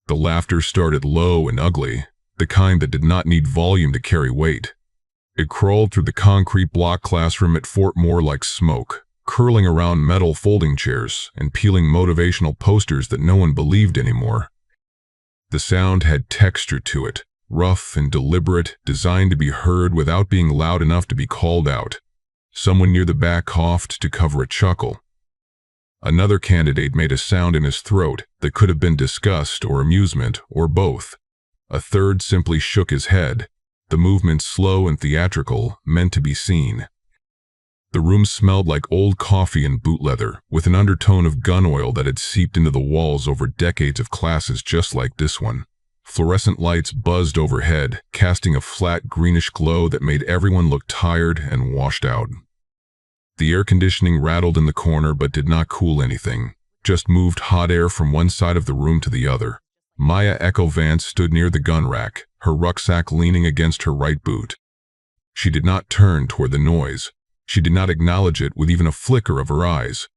The laughter started low and ugly, the kind that did not need volume to carry weight. It crawled through the concrete block classroom at Fort Moore like smoke, curling around metal folding chairs and peeling motivational posters that no one believed anymore. The sound had texture to it, rough and deliberate, designed to be heard without being loud enough to be called out. Someone near the back coughed to cover a chuckle. Another candidate made a sound in his throat that could have been disgust or amusement or both. A third simply shook his head, the movement slow and theatrical, meant to be seen. The room smelled like old coffee and boot leather, with an undertone of gun oil that had seeped into the walls over decades of classes just like this one. Fluorescent lights buzzed overhead, casting a flat greenish glow that made everyone look tired and washed out. The air conditioning rattled in the corner but did not cool anything, just moved hot air from one side of the room to the other. Maya Echo Vance stood near the gun rack, her rucksack leaning against her right boot. She did not turn toward the noise. She did not acknowledge it with even a flicker of her eyes.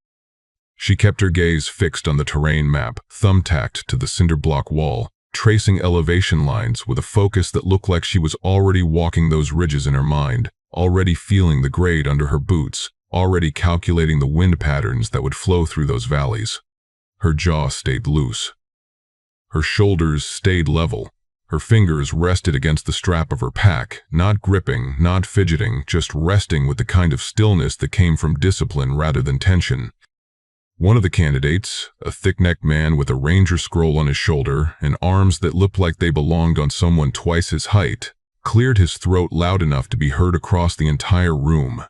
She kept her gaze fixed on the terrain map, thumbtacked to the cinder block wall, tracing elevation lines with a focus that looked like she was already walking those ridges in her mind, already feeling the grade under her boots, already calculating the wind patterns that would flow through those valleys. Her jaw stayed loose. Her shoulders stayed level. Her fingers rested against the strap of her pack, not gripping, not fidgeting, just resting with the kind of stillness that came from discipline rather than tension. One of the candidates, a thick-necked man with a ranger scroll on his shoulder and arms that looked like they belonged on someone twice his height, cleared his throat loud enough to be heard across the entire room.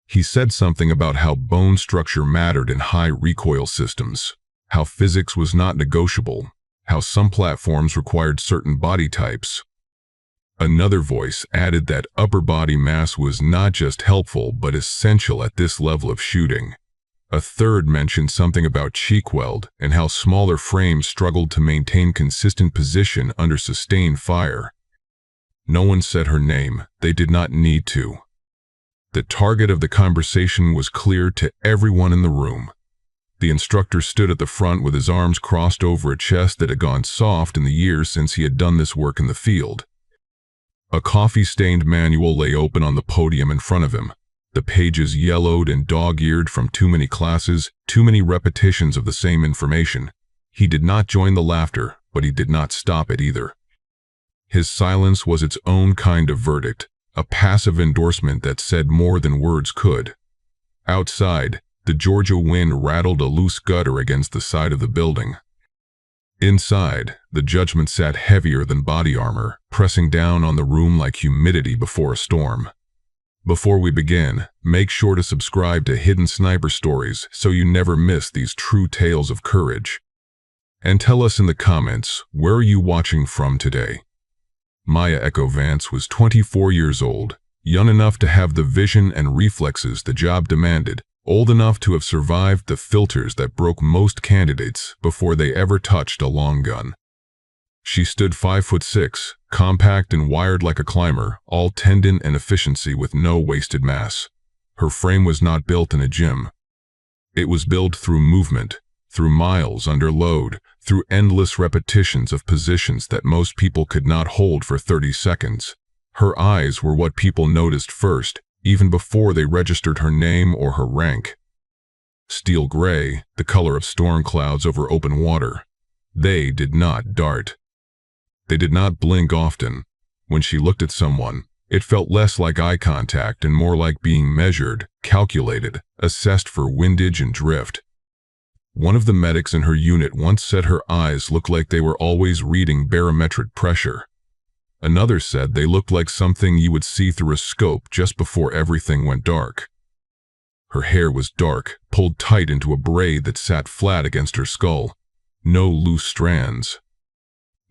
He said something about how bone structure mattered in high recoil systems, how physics was not negotiable, how some platforms required certain body types. Another voice added that upper body mass was not just helpful but essential at this level of shooting. A third mentioned something about cheek weld and how smaller frames struggled to maintain consistent position under sustained fire. No one said her name. They did not need to. The target of the conversation was clear to everyone in the room. The instructor stood at the front with his arms crossed over a chest that had gone soft in the years since he had done this work in the field. A coffee-stained manual lay open on the podium in front of him, the pages yellowed and dog-eared from too many classes, too many repetitions of the same information. He did not join the laughter, but he did not stop it either. His silence was its own kind of verdict, a passive endorsement that said more than words could. Outside, the Georgia wind rattled a loose gutter against the side of the building. Inside, the judgment sat heavier than body armor, pressing down on the room like humidity before a storm. Before we begin, make sure to subscribe to Hidden Sniper Stories so you never miss these true tales of courage. And tell us in the comments, where are you watching from today? Maya Echo Vance was 24 years old, young enough to have the vision and reflexes the job demanded, old enough to have survived the filters that broke most candidates before they ever touched a long gun. She stood 5'6", compact and wired like a climber, all tendon and efficiency with no wasted mass. Her frame was not built in a gym. It was built through movement, through miles under load, through endless repetitions of positions that most people could not hold for 30 seconds. Her eyes were what people noticed first, even before they registered her name or her rank. Steel gray, the color of storm clouds over open water. They did not dart. They did not blink often. When she looked at someone, it felt less like eye contact and more like being measured, calculated, assessed for windage and drift. One of the medics in her unit once said her eyes looked like they were always reading barometric pressure. Another said they looked like something you would see through a scope just before everything went dark. Her hair was dark, pulled tight into a braid that sat flat against her skull. No loose strands.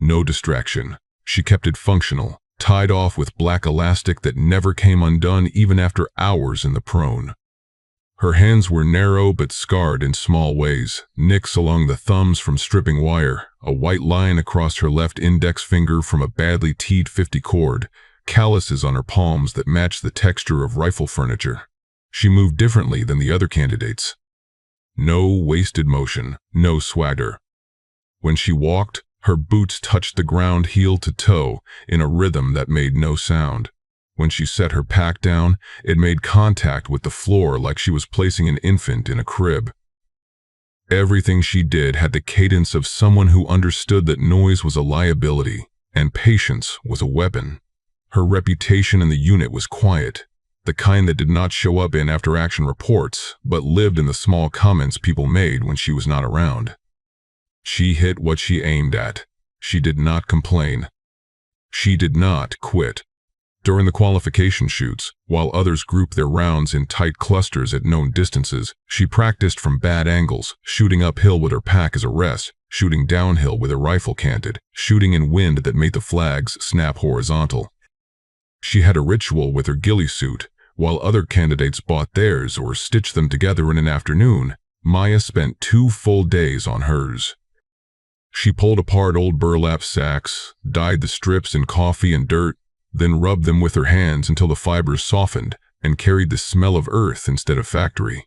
No distraction. She kept it functional, tied off with black elastic that never came undone even after hours in the prone. Her hands were narrow but scarred in small ways, nicks along the thumbs from stripping wire, a white line across her left index finger from a badly teed 50 cord, calluses on her palms that matched the texture of rifle furniture. She moved differently than the other candidates. No wasted motion, no swagger. When she walked, Her boots touched the ground heel to toe in a rhythm that made no sound. When she set her pack down, it made contact with the floor like she was placing an infant in a crib. Everything she did had the cadence of someone who understood that noise was a liability and patience was a weapon. Her reputation in the unit was quiet, the kind that did not show up in after-action reports, but lived in the small comments people made when she was not around. She hit what she aimed at. She did not complain. She did not quit. During the qualification shoots, while others grouped their rounds in tight clusters at known distances, she practiced from bad angles, shooting uphill with her pack as a rest, shooting downhill with her rifle canted, shooting in wind that made the flags snap horizontal. She had a ritual with her ghillie suit. While other candidates bought theirs or stitched them together in an afternoon, Maya spent 2 full days on hers. She pulled apart old burlap sacks, dyed the strips in coffee and dirt, then rubbed them with her hands until the fibers softened and carried the smell of earth instead of factory.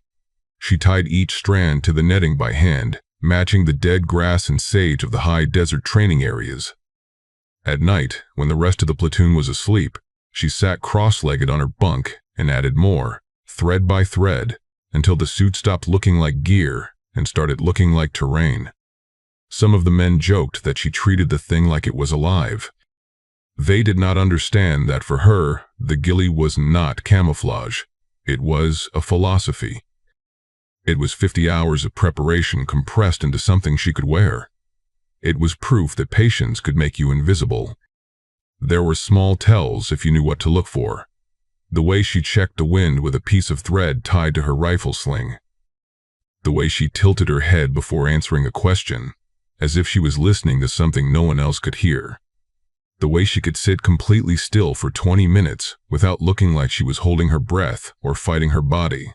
She tied each strand to the netting by hand, matching the dead grass and sage of the high desert training areas. At night, when the rest of the platoon was asleep, she sat cross-legged on her bunk and added more, thread by thread, until the suit stopped looking like gear and started looking like terrain. Some of the men joked that she treated the thing like it was alive. They did not understand that for her, the ghillie was not camouflage. It was a philosophy. It was 50 hours of preparation compressed into something she could wear. It was proof that patience could make you invisible. There were small tells if you knew what to look for. The way she checked the wind with a piece of thread tied to her rifle sling. The way she tilted her head before answering a question, as if she was listening to something no one else could hear. The way she could sit completely still for 20 minutes without looking like she was holding her breath or fighting her body.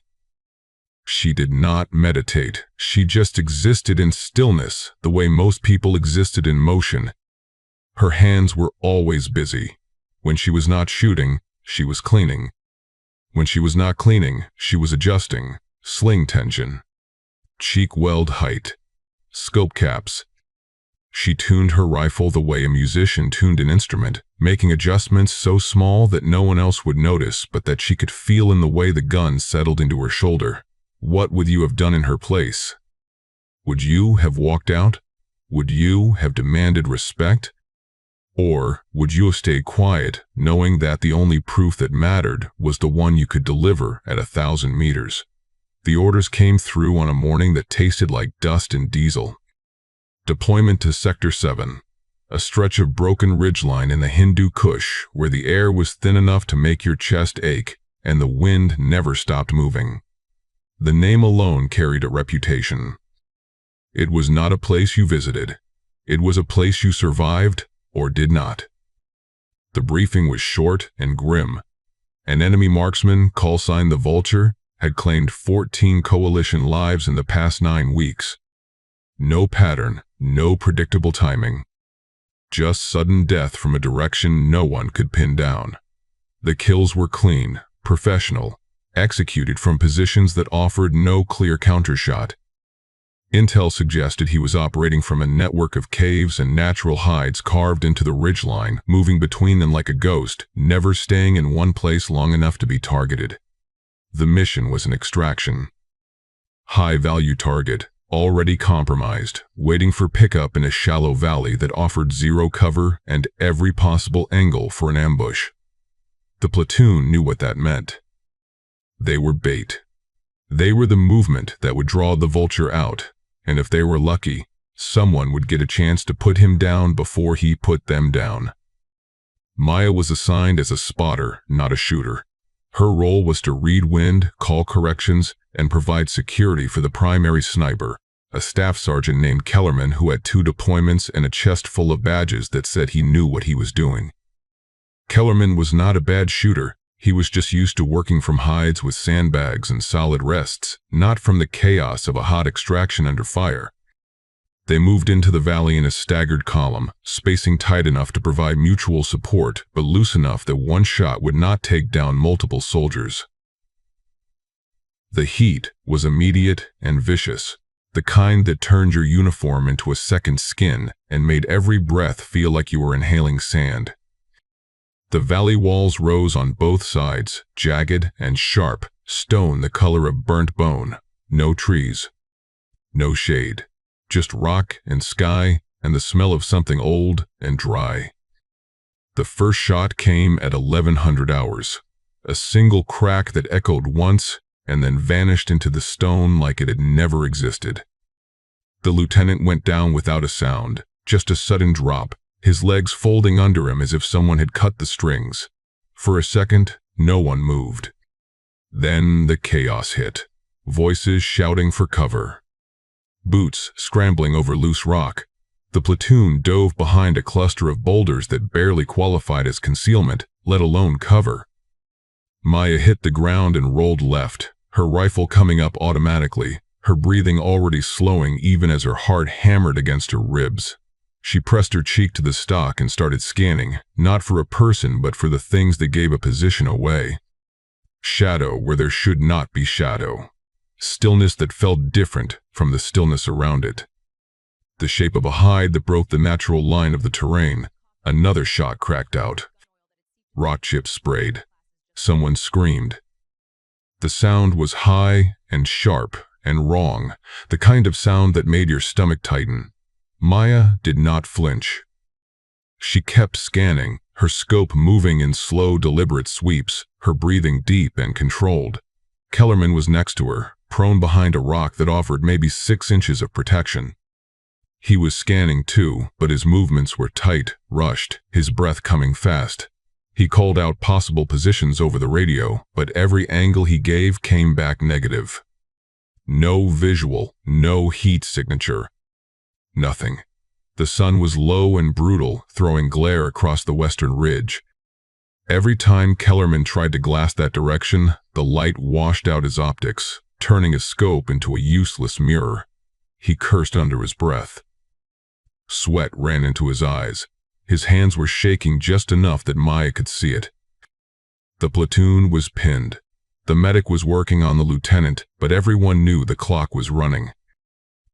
She did not meditate. She just existed in stillness the way most people existed in motion. Her hands were always busy. When she was not shooting, she was cleaning. When she was not cleaning, she was adjusting, sling tension, cheek weld height, scope caps. She tuned her rifle the way a musician tuned an instrument, making adjustments so small that no one else would notice but that she could feel in the way the gun settled into her shoulder. What would you have done in her place? Would you have walked out? Would you have demanded respect? Or would you have stayed quiet, knowing that the only proof that mattered was the one you could deliver at 1,000 meters? The orders came through on a morning that tasted like dust and diesel. Deployment to Sector 7, a stretch of broken ridgeline in the Hindu Kush where the air was thin enough to make your chest ache and the wind never stopped moving. The name alone carried a reputation. It was not a place you visited. It was a place you survived or did not. The briefing was short and grim. An enemy marksman, callsign the Vulture, had claimed 14 coalition lives in the past 9 weeks. No pattern, no predictable timing. Just sudden death from a direction no one could pin down. The kills were clean, professional, executed from positions that offered no clear countershot. Intel suggested he was operating from a network of caves and natural hides carved into the ridgeline, moving between them like a ghost, never staying in one place long enough to be targeted. The mission was an extraction. High-value target, already compromised, waiting for pickup in a shallow valley that offered zero cover and every possible angle for an ambush. The platoon knew what that meant. They were bait. They were the movement that would draw the Vulture out, and if they were lucky, someone would get a chance to put him down before he put them down. Maya was assigned as a spotter, not a shooter. Her role was to read wind, call corrections, and provide security for the primary sniper, a staff sergeant named Kellerman who had 2 deployments and a chest full of badges that said he knew what he was doing. Kellerman was not a bad shooter. He was just used to working from hides with sandbags and solid rests, not from the chaos of a hot extraction under fire. They moved into the valley in a staggered column, spacing tight enough to provide mutual support, but loose enough that one shot would not take down multiple soldiers. The heat was immediate and vicious. the kind that turned your uniform into a second skin and made every breath feel like you were inhaling sand. The valley walls rose on both sides, jagged and sharp, stone the color of burnt bone. No trees, no shade, just rock and sky and the smell of something old and dry. The first shot came at 1100 hours, a single crack that echoed once and then vanished into the stone like it had never existed. The lieutenant went down without a sound, just a sudden drop, his legs folding under him as if someone had cut the strings. For a second, no one moved. Then the chaos hit, voices shouting for cover. Boots scrambling over loose rock. The platoon dove behind a cluster of boulders that barely qualified as concealment, let alone cover. Maya hit the ground and rolled left, her rifle coming up automatically, her breathing already slowing even as her heart hammered against her ribs. She pressed her cheek to the stock and started scanning, not for a person but for the things that gave a position away. Shadow where there should not be shadow. Stillness that felt different from the stillness around it. The shape of a hide that broke the natural line of the terrain. Another shot cracked out. Rock chips sprayed. Someone screamed. The sound was high and sharp and wrong, the kind of sound that made your stomach tighten. Maya did not flinch. She kept scanning, her scope moving in slow, deliberate sweeps, her breathing deep and controlled. Kellerman was next to her, prone behind a rock that offered maybe 6 inches of protection. He was scanning too, but his movements were tight, rushed, his breath coming fast. He called out possible positions over the radio, but every angle he gave came back negative. No visual, no heat signature. Nothing. The sun was low and brutal, throwing glare across the western ridge. Every time Kellerman tried to glass that direction, the light washed out his optics, turning his scope into a useless mirror. He cursed under his breath. Sweat ran into his eyes. His hands were shaking just enough that Maya could see it. The platoon was pinned. The medic was working on the lieutenant, but everyone knew the clock was running.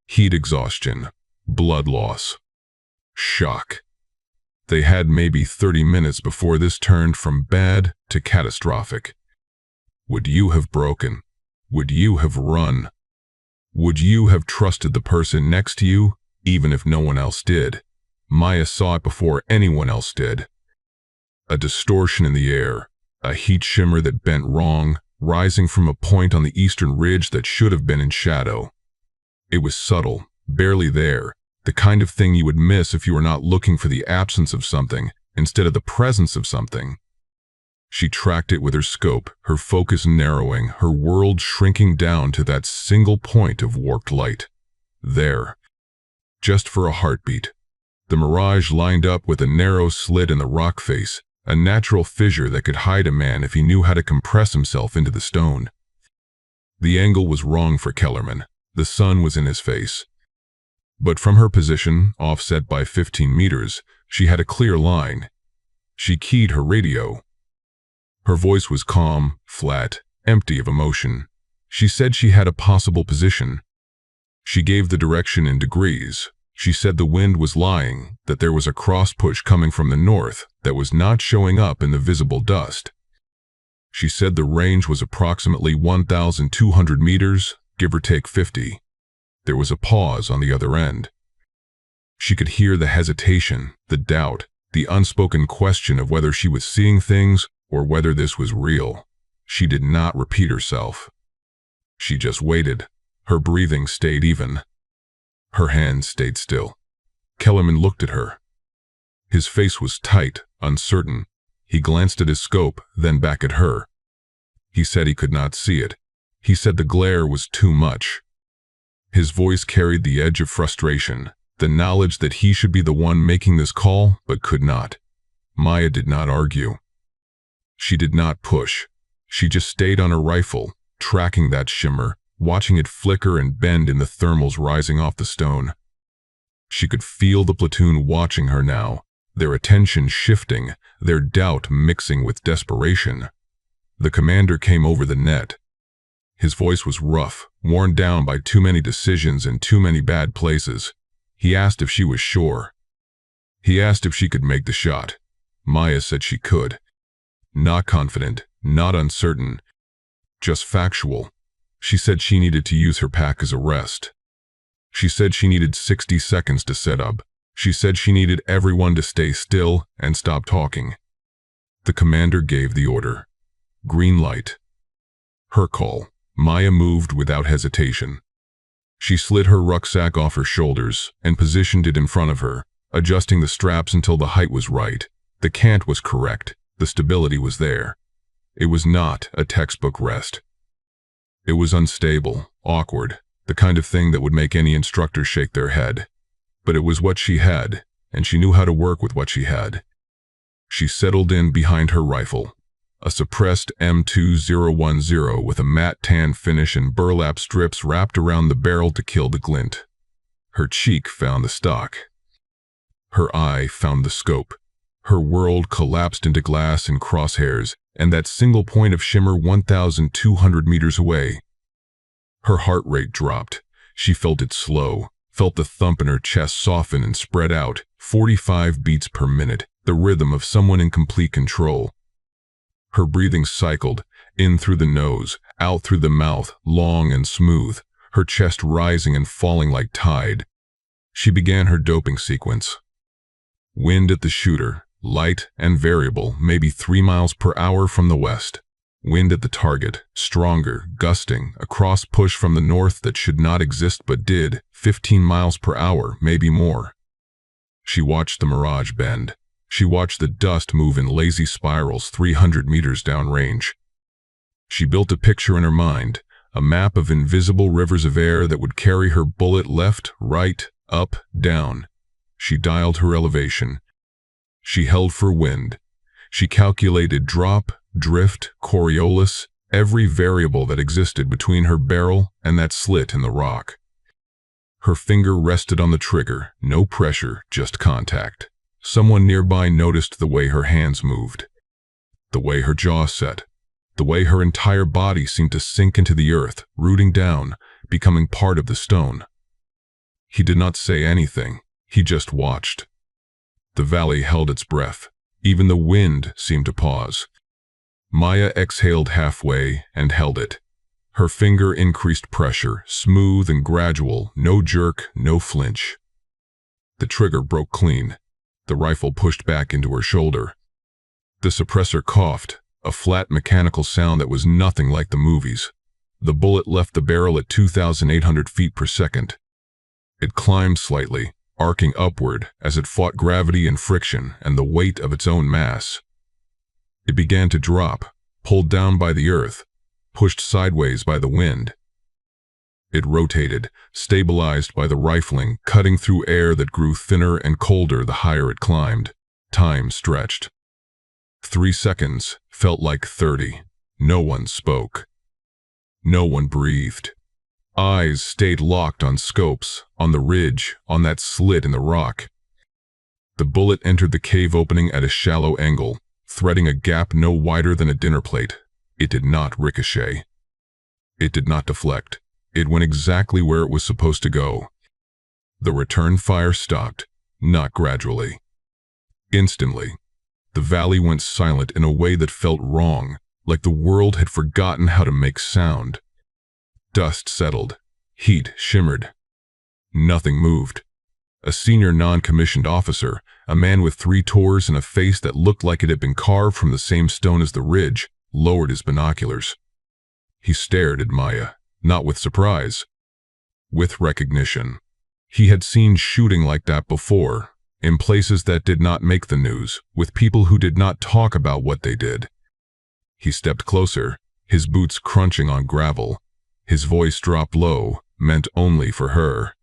Heat exhaustion, blood loss, shock. They had maybe 30 minutes before this turned from bad to catastrophic. Would you have broken? Would you have run? Would you have trusted the person next to you, even if no one else did? Maya saw it before anyone else did. A distortion in the air, a heat shimmer that bent wrong, rising from a point on the eastern ridge that should have been in shadow. It was subtle, barely there, the kind of thing you would miss if you were not looking for the absence of something instead of the presence of something. She tracked it with her scope, her focus narrowing, her world shrinking down to that single point of warped light. There, just for a heartbeat. The mirage lined up with a narrow slit in the rock face, a natural fissure that could hide a man if he knew how to compress himself into the stone. The angle was wrong for Kellerman. The sun was in his face. But from her position, offset by 15 meters, she had a clear line. She keyed her radio. Her voice was calm, flat, empty of emotion. She said she had a possible position. She gave the direction in degrees. She said the wind was lying, that there was a cross-push coming from the north that was not showing up in the visible dust. She said the range was approximately 1,200 meters, give or take 50. There was a pause on the other end. She could hear the hesitation, the doubt, the unspoken question of whether she was seeing things or whether this was real. She did not repeat herself. She just waited. Her breathing stayed even. Her hands stayed still. Kellerman looked at her. His face was tight, uncertain. He glanced at his scope, then back at her. He said he could not see it. He said the glare was too much. His voice carried the edge of frustration, the knowledge that he should be the one making this call, but could not. Maya did not argue. She did not push. She just stayed on her rifle, tracking that shimmer, watching it flicker and bend in the thermals rising off the stone. She could feel the platoon watching her now, their attention shifting, their doubt mixing with desperation. The commander came over the net. His voice was rough, worn down by too many decisions in too many bad places. He asked if she was sure. He asked if she could make the shot. Maya said she could. Not confident, not uncertain, just factual. She said she needed to use her pack as a rest. She said she needed 60 seconds to set up. She said she needed everyone to stay still and stop talking. The commander gave the order. Green light. Her call. Maya moved without hesitation. She slid her rucksack off her shoulders and positioned it in front of her, adjusting the straps until the height was right. The cant was correct. The stability was there. It was not a textbook rest. It was unstable, awkward, the kind of thing that would make any instructor shake their head. But it was what she had, and she knew how to work with what she had. She settled in behind her rifle, a suppressed M2010 with a matte tan finish and burlap strips wrapped around the barrel to kill the glint. Her cheek found the stock. Her eye found the scope. Her world collapsed into glass and crosshairs, and that single point of shimmer 1,200 meters away. Her heart rate dropped. She felt it slow, felt the thump in her chest soften and spread out, 45 beats per minute, the rhythm of someone in complete control. Her breathing cycled, in through the nose, out through the mouth, long and smooth, her chest rising and falling like tide. She began her doping sequence. Wind at the shooter, light and variable, maybe 3 miles per hour from the west. Wind at the target, stronger, gusting, a cross push from the north that should not exist but did, 15 miles per hour, maybe more. She watched the mirage bend. She watched the dust move in lazy spirals 300 meters downrange. She built a picture in her mind, a map of invisible rivers of air that would carry her bullet left, right, up, down. She dialed her elevation. She held for wind. She calculated drop, drift, Coriolis, every variable that existed between her barrel and that slit in the rock. Her finger rested on the trigger, no pressure, just contact. Someone nearby noticed the way her hands moved, the way her jaw set, the way her entire body seemed to sink into the earth, rooting down, becoming part of the stone. He did not say anything. He just watched. The valley held its breath. Even the wind seemed to pause. Maya exhaled halfway and held it. Her finger increased pressure, smooth and gradual, no jerk, no flinch. The trigger broke clean. The rifle pushed back into her shoulder. The suppressor coughed, a flat mechanical sound that was nothing like the movies. The bullet left the barrel at 2,800 feet per second. It climbed slightly, arcing upward as it fought gravity and friction and the weight of its own mass. It began to drop, pulled down by the earth, pushed sideways by the wind. It rotated, stabilized by the rifling, cutting through air that grew thinner and colder the higher it climbed. Time stretched. 3 seconds felt like 30. No one spoke. No one breathed. Eyes stayed locked on scopes, on the ridge, on that slit in the rock. The bullet entered the cave opening at a shallow angle, threading a gap no wider than a dinner plate. It did not ricochet. It did not deflect. It went exactly where it was supposed to go. The return fire stopped, not gradually. Instantly, the valley went silent in a way that felt wrong, like the world had forgotten how to make sound. Dust settled. Heat shimmered. Nothing moved. A senior non-commissioned officer, a man with 3 tours and a face that looked like it had been carved from the same stone as the ridge, lowered his binoculars. He stared at Maya, not with surprise, with recognition. He had seen shooting like that before, in places that did not make the news, with people who did not talk about what they did. He stepped closer, his boots crunching on gravel. His voice dropped low, meant only for her.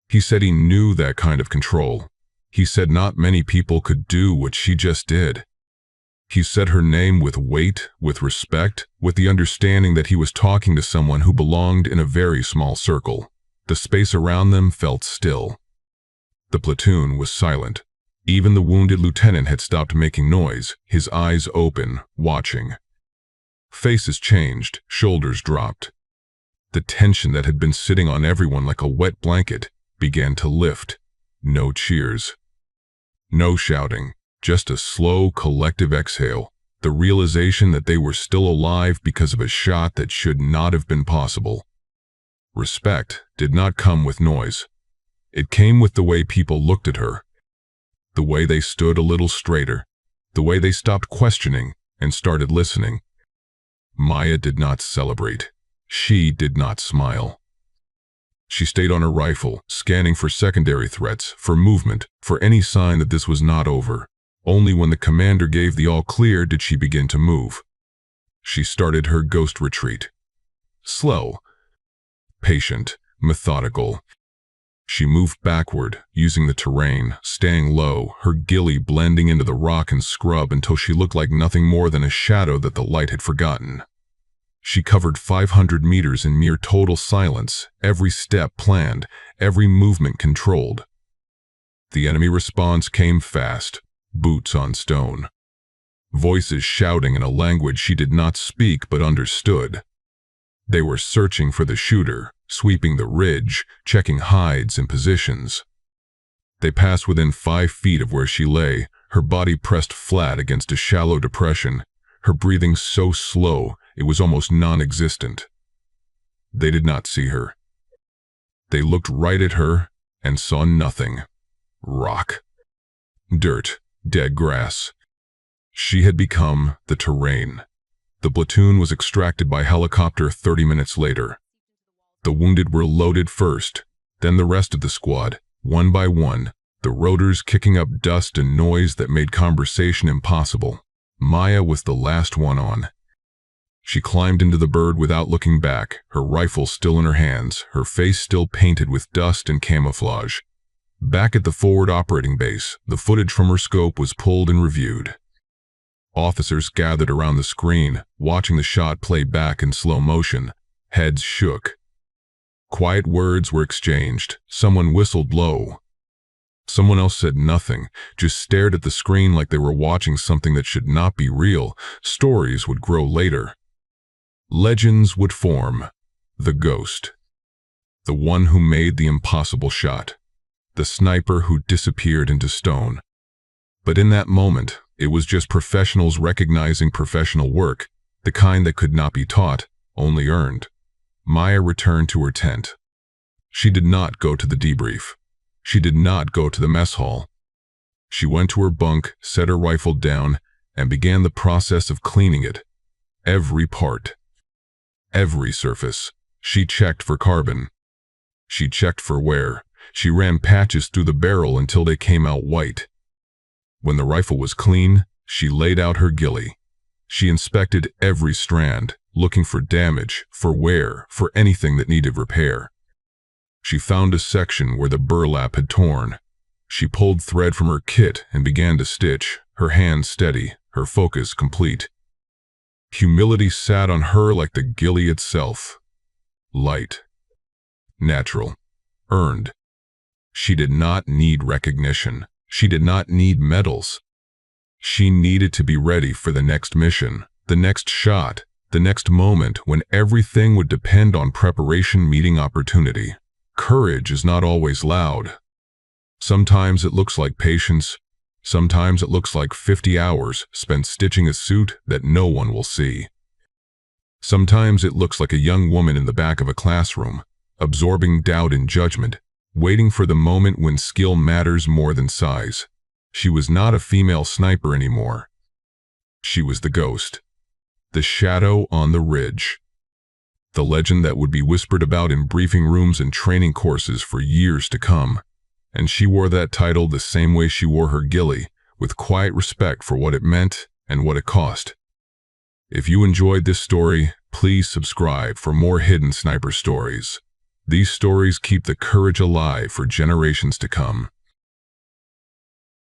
He said he knew that kind of control. He said not many people could do what she just did. He said her name with weight, with respect, with the understanding that he was talking to someone who belonged in a very small circle. The space around them felt still. The platoon was silent. Even the wounded lieutenant had stopped making noise, his eyes open, watching. Faces changed, shoulders dropped. The tension that had been sitting on everyone like a wet blanket began to lift. No cheers. No shouting. Just a slow, collective exhale. The realization that they were still alive because of a shot that should not have been possible. Respect did not come with noise. It came with the way people looked at her. The way they stood a little straighter. The way they stopped questioning and started listening. Maya did not celebrate. She did not smile. She stayed on her rifle, scanning for secondary threats, for movement, for any sign that this was not over. Only when the commander gave the all clear did she begin to move. She started her ghost retreat. Slow, patient, methodical. She moved backward, using the terrain, staying low, her ghillie blending into the rock and scrub until she looked like nothing more than a shadow that the light had forgotten. She covered 500 meters in near total silence, every step planned, every movement controlled. The enemy response came fast, boots on stone. Voices shouting in a language she did not speak but understood. They were searching for the shooter, sweeping the ridge, checking hides and positions. They passed within 5 feet of where she lay, her body pressed flat against a shallow depression, her breathing so slow it was almost non-existent. They did not see her. They looked right at her and saw nothing. Rock. Dirt. Dead grass. She had become the terrain. The platoon was extracted by helicopter 30 minutes later. The wounded were loaded first, then the rest of the squad, one by one, the rotors kicking up dust and noise that made conversation impossible. Maya was the last one on. She climbed into the bird without looking back, her rifle still in her hands, her face still painted with dust and camouflage. Back at the forward operating base, the footage from her scope was pulled and reviewed. Officers gathered around the screen, watching the shot play back in slow motion. Heads shook. Quiet words were exchanged. Someone whistled low. Someone else said nothing, just stared at the screen like they were watching something that should not be real. Stories would grow later. Legends would form. The ghost. The one who made the impossible shot. The sniper who disappeared into stone. But in that moment, it was just professionals recognizing professional work, the kind that could not be taught, only earned. Maya returned to her tent. She did not go to the debrief. She did not go to the mess hall. She went to her bunk, set her rifle down, and began the process of cleaning it. Every part. Every surface. She checked for carbon. She checked for wear. She ran patches through the barrel until they came out white. When the rifle was clean, she laid out her ghillie. She inspected every strand, looking for damage, for wear, for anything that needed repair. She found a section where the burlap had torn. She pulled thread from her kit and began to stitch, her hand steady, her focus complete. Humility sat on her like the ghillie itself. Light. Natural. Earned. She did not need recognition. She did not need medals. She needed to be ready for the next mission, the next shot, the next moment when everything would depend on preparation meeting opportunity. Courage is not always loud. Sometimes it looks like patience. Sometimes it looks like 50 hours spent stitching a suit that no one will see. Sometimes it looks like a young woman in the back of a classroom, absorbing doubt and judgment, waiting for the moment when skill matters more than size. She was not a female sniper anymore. She was the ghost. The shadow on the ridge. The legend that would be whispered about in briefing rooms and training courses for years to come. And she wore that title the same way she wore her ghillie, with quiet respect for what it meant and what it cost. If you enjoyed this story, please subscribe for more hidden sniper stories. These stories keep the courage alive for generations to come.